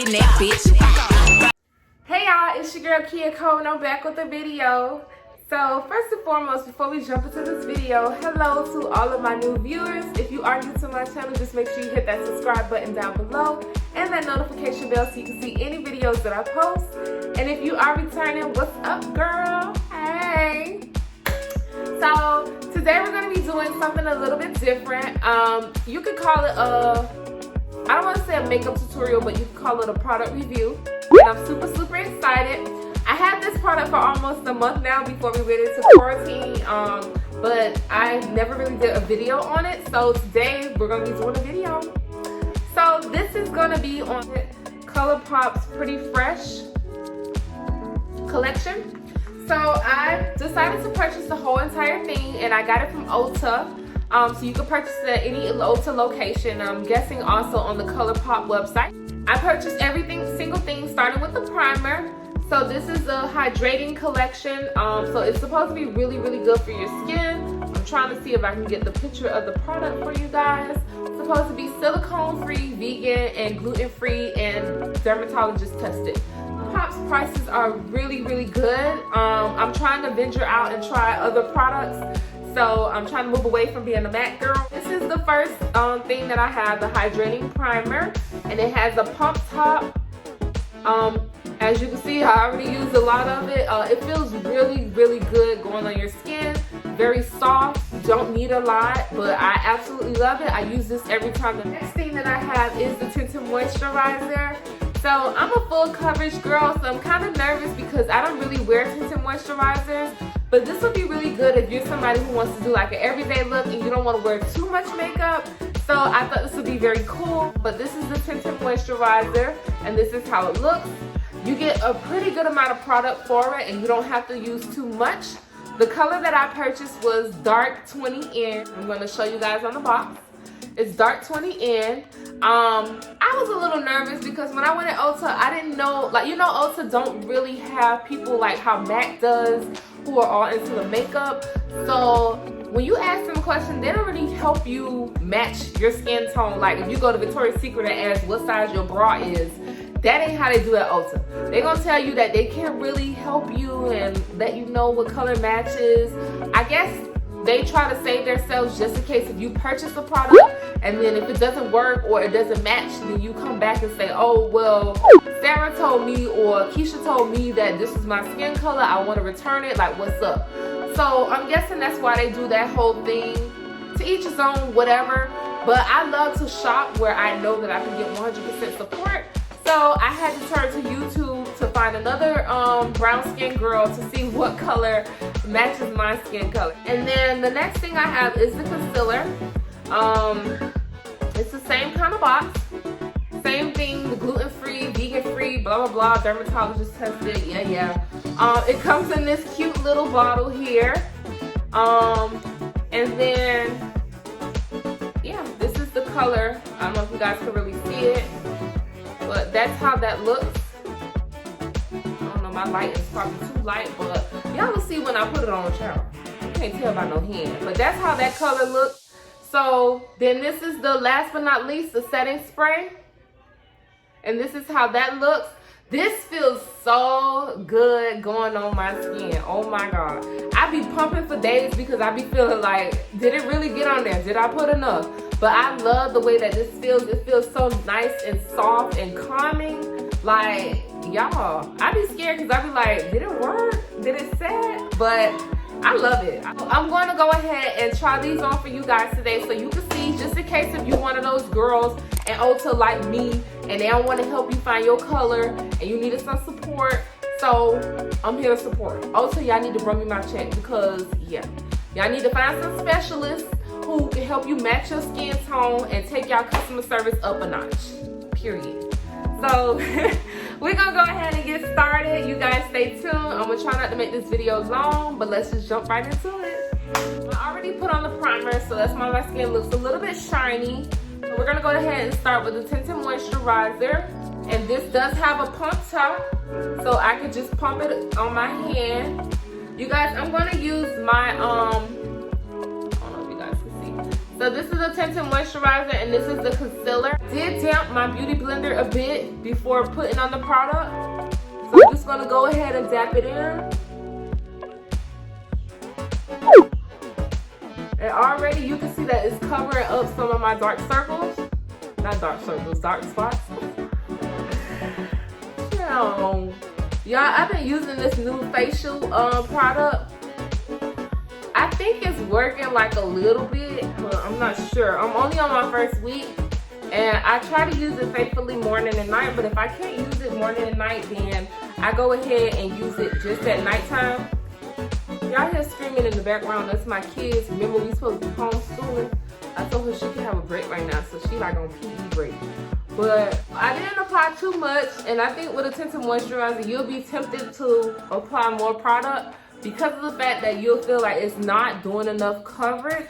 getting that bitch. Hey y'all, it's your girl Kia Cole and I'm back with a video. So first and foremost, before we jump into this video, hello to all of my new viewers. If you are new to my channel, just make sure you hit that subscribe button down below and that notification bell so you can see any videos that I post. And if you are returning, what's up girl? Hey! So today we're going to be doing something a little bit different. You could call it I don't want to say a makeup tutorial, but you can call it a product review. And I'm super excited. I had this product for almost a month now before we went into quarantine, but I never really did a video on it. So today we're going to be doing a video. So this is going to be on Colourpop's Pretty Fresh collection. So I decided to purchase the whole entire thing and I got it from Ulta. So you can purchase it at any Ulta location. I'm guessing also on the Colourpop website. I purchased everything, single thing, starting with the primer. So this is a hydrating collection. So it's supposed to be really good for your skin. I'm trying to see if I can get the picture of the product for you guys. It's supposed to be silicone-free, vegan, and gluten-free, and dermatologist tested. Pop's prices are really good. I'm trying to venture out and try other products. So I'm trying to move away from being a MAC girl. This is the first thing that I have, the hydrating primer, and it has a pump top. As you can see, I already used a lot of it. It feels really good going on your skin. Very soft, don't need a lot, but I absolutely love it. I use this every time. The next thing that I have is the Tinted Moisturizer. So I'm a full coverage girl, so I'm kind of nervous because I don't really wear tinted moisturizers. But this would be really good if you're somebody who wants to do like an everyday look and you don't want to wear too much makeup. So I thought this would be very cool. But this is the Tinted Moisturizer and this is how it looks. You get a pretty good amount of product for it and you don't have to use too much. The color that I purchased was Dark20N. I'm going to show you guys on the box. It's Dark20N. I was a little nervous because when I went at Ulta, I didn't know, like, you know, Ulta don't really have people like how MAC does who are all into the makeup. So when you ask them questions, they don't really help you match your skin tone. Like if you go to Victoria's Secret and ask what size your bra is, that ain't how they do at Ulta. They're gonna tell you that they can't really help you and let you know what color matches. I guess they try to save themselves just in case if you purchase a product and then if it doesn't work or it doesn't match, then you come back and say, oh, well, Sarah told me or Keisha told me that this is my skin color. I want to return it. Like, what's up? So I'm guessing that's why they do that whole thing. To each his own, whatever. But I love to shop where I know that I can get 100% support. So I had to turn to YouTube to find another brown skin girl to see what color matches my skin color. And then the next thing I have is the concealer. It's the same kind of box. Same thing, the gluten-free, vegan-free, blah, dermatologist tested, yeah. It comes in this cute little bottle here. And then, yeah, this is the color. I don't know if you guys can really see it. But that's how that looks. I don't know, my light is probably too light, but y'all will see when I put it on the channel. You can't tell by no hand. But that's how that color looks. So then this is the last but not least, the setting spray. And this is how that looks. This feels so good going on my skin. Oh my God. I be pumping for days because I be feeling like, did it really get on there? Did I put enough? But I love the way that this feels. It feels so nice and soft and calming. Like, y'all, I be scared because I be like, did it work? Did it set? But I love it. I'm going to go ahead and try these on for you guys today so you can see, just in case if you're one of those girls and Ulta like me and they don't want to help you find your color and you needed some support. So I'm here to support. Ulta, y'all need to run me my check because, yeah, y'all need to find some specialists who can help you match your skin tone and take y'all customer service up a notch, period. So we're gonna go ahead and get started. You guys stay tuned. I'm gonna try not to make this video long, but let's just jump right into it. I already put on the primer, so that's why my skin looks a little bit shiny. So we're gonna go ahead and start with the Tinted Moisturizer. And this does have a pump top, so I could just pump it on my hand. You guys, I'm gonna use my, I don't know if you guys can see. So this is a tinted moisturizer and this is the concealer. I did damp my beauty blender a bit before putting on the product. So I'm just gonna go ahead and dab it in. And already you can see that it's covering up some of my dark circles. Not dark circles, dark spots. Y'all, I've been using this new facial product. I think it's working like a little bit, but I'm not sure. I'm only on my first week and I try to use it faithfully morning and night, but if I can't use it morning and night, then I go ahead and use it just at nighttime. Y'all hear screaming in the background, that's my kids. Remember we supposed to be homeschooling? I told her she can have a break right now, so she like on PE break. But I didn't apply too much, and I think with a tinted moisturizer, you'll be tempted to apply more product because of the fact that you'll feel like it's not doing enough coverage.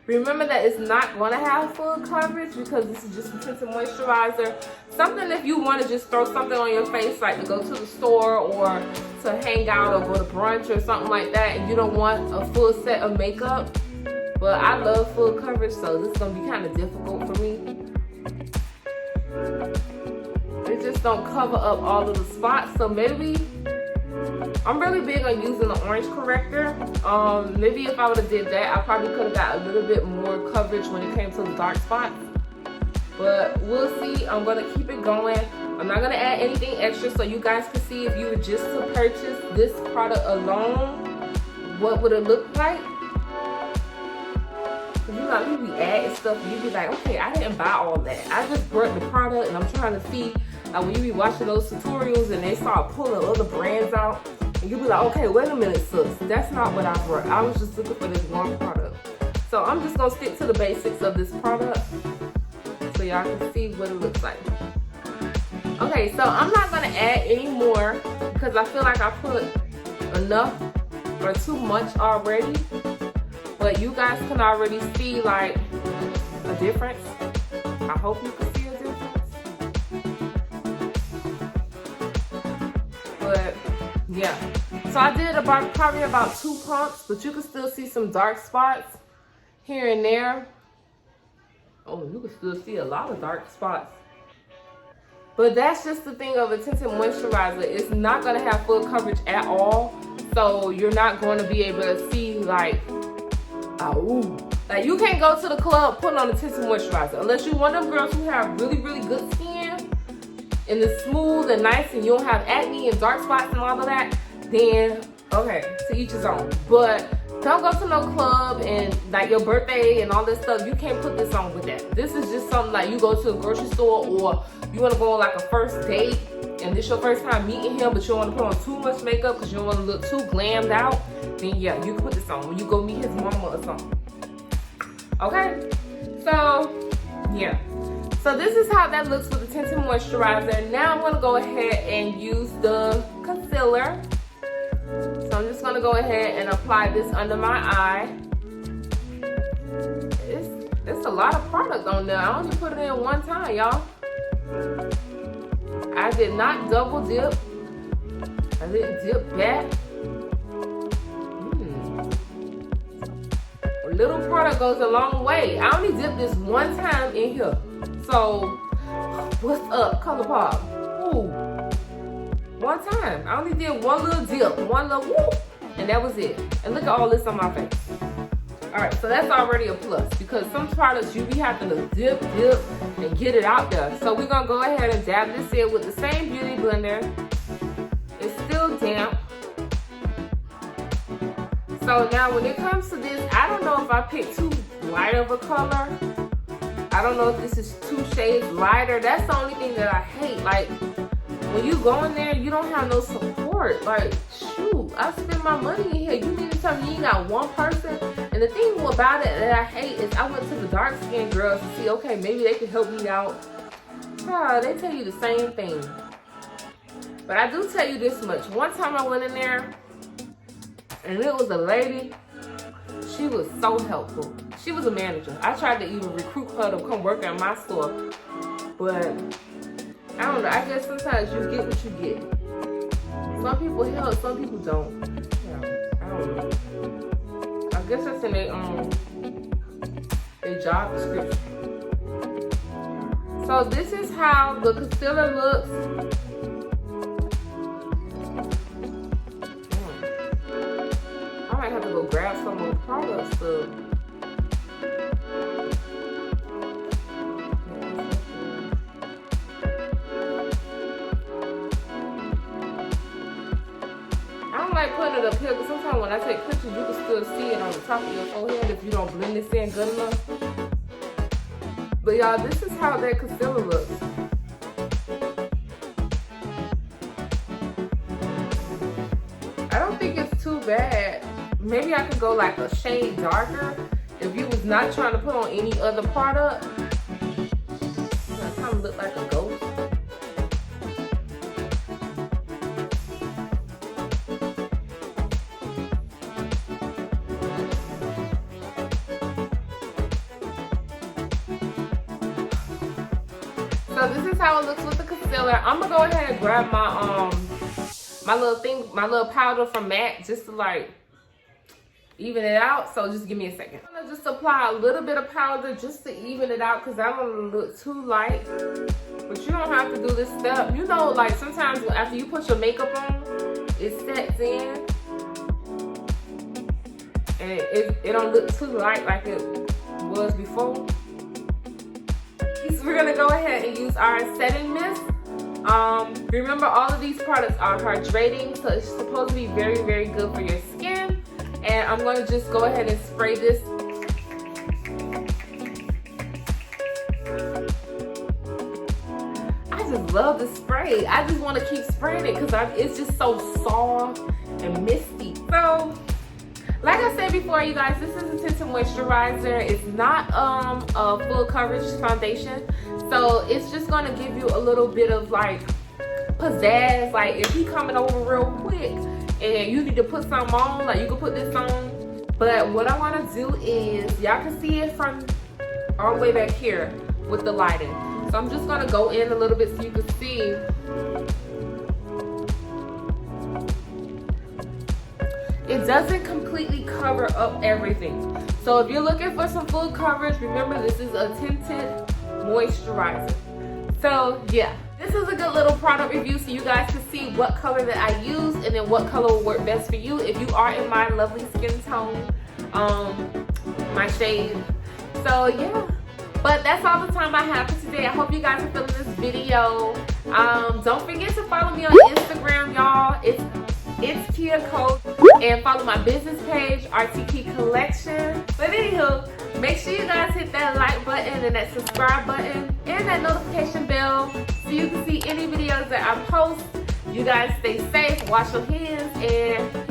Remember that it's not going to have full coverage because this is just a tinted moisturizer. Something if you want to just throw something on your face, like to go to the store or to hang out or go to brunch or something like that, and you don't want a full set of makeup. But I love full coverage, so this is going to be kind of difficult for me. It just don't cover up all of the spots, so maybe I'm really big on using the orange corrector. Maybe if I would have did that, I probably could have got a little bit more coverage when it came to the dark spots. But we'll see. I'm going to keep it going. I'm not going to add anything extra, so you guys can see if you were just to purchase this product alone, what would it look like. You know, you be adding stuff and you be like, okay, I didn't buy all that. I just brought the product and I'm trying to see, like when you be watching those tutorials and they start pulling other brands out, and you be like, okay, wait a minute, sis. That's not what I brought. I was just looking for this one product. So I'm just going to stick to the basics of this product so y'all can see what it looks like. Okay, so I'm not going to add any more because I feel like I put enough or too much already. But you guys can already see like a difference. I hope you can see a difference. But yeah, so I did probably about 2 pumps, but you can still see some dark spots here and there. Oh, you can still see a lot of dark spots. But that's just the thing of a tinted moisturizer. It's not going to have full coverage at all. So you're not going to be able to see like, like you can't go to the club putting on a tinted moisturizer unless you're one of them girls who have really, really good skin and it's smooth and nice and you don't have acne and dark spots and all of that. Then okay, to each his own. But don't go to no club and like your birthday and all this stuff. You can't put this on with that. This is just something like you go to a grocery store or you want to go on like a first date and this your first time meeting him, but you don't want to put on too much makeup because you don't want to look too glammed out. Then yeah, you can put this on when you go meet his mama or something. Okay, so yeah, so this is how that looks with the tinted moisturizer. Now I'm going to go ahead and use the concealer. So I'm just going to go ahead and apply this under my eye. It's a lot of product on there. I only put it in one time, y'all. I did not double dip. I didn't dip back. A little product goes a long way. I only dipped this one time in here. So, what's up, Colourpop? Ooh, one time. I only did one little dip, one little whoop, and that was it. And look at all this on my face. Alright, so that's already a plus because some products you be having to dip, and get it out there. So we're going to go ahead and dab this in with the same beauty blender. It's still damp. So now when it comes to this, I don't know if I picked too light of a color. I don't know if this is 2 shades lighter. That's the only thing that I hate. Like, when you go in there, you don't have no support. Like, shoot, I spent my money in here. You mean to tell me you ain't got one person? And the thing about it that I hate is I went to the dark skinned girls to see, okay, maybe they could help me out. They tell you the same thing. But I do tell you this much. One time I went in there, and it was a lady. She was so helpful. She was a manager. I tried to even recruit her to come work at my store. But I don't know. I guess sometimes you get what you get. Some people help, some people don't. Yeah, I don't know. I guess that's in their a job description. So this is how the concealer looks. I might have to go grab some more products to like putting it up here, but sometimes when I take pictures, you can still see it on the top of your forehead if you don't blend this in good enough. But y'all, this is how that concealer looks. I don't think it's too bad. Maybe I could go like a shade darker if you was not trying to put on any other product. That kind of look like a ghost. So this is how it looks with the concealer. I'm gonna go ahead and grab my my little powder from MAC just to like even it out. So just give me a second. I'm gonna just apply a little bit of powder just to even it out because I don't want to look too light. But you don't have to do this step. You know, like sometimes after you put your makeup on, it sets in and it don't look too light like it was before. We're gonna go ahead and use our setting mist. Remember, all of these products are hydrating, so it's supposed to be very, very good for your skin. And I'm gonna just go ahead and spray this. I just love the spray. I just want to keep spraying it because it's just so soft and misty. So, like I said before, you guys, this is a tinted moisturizer. It's not a full coverage foundation, so it's just gonna give you a little bit of like pizzazz. Like if you coming over real quick and you need to put something on, like you can put this on. But what I want to do is, y'all can see it from all the way back here with the lighting. So I'm just gonna go in a little bit so you can see. It doesn't completely cover up everything. So if you're looking for some full coverage, remember this is a tinted moisturizer. So yeah, this is a good little product review so you guys can see what color that I use and then what color will work best for you if you are in my lovely skin tone, my shade. So yeah, but that's all the time I have for today. I hope you guys are feeling this video. Don't forget to follow me on Instagram, y'all. It's Kia Code, and follow my business page, RTK Collection. But anywho, make sure you guys hit that like button and that subscribe button and that notification bell so you can see any videos that I post. You guys stay safe, wash your hands, and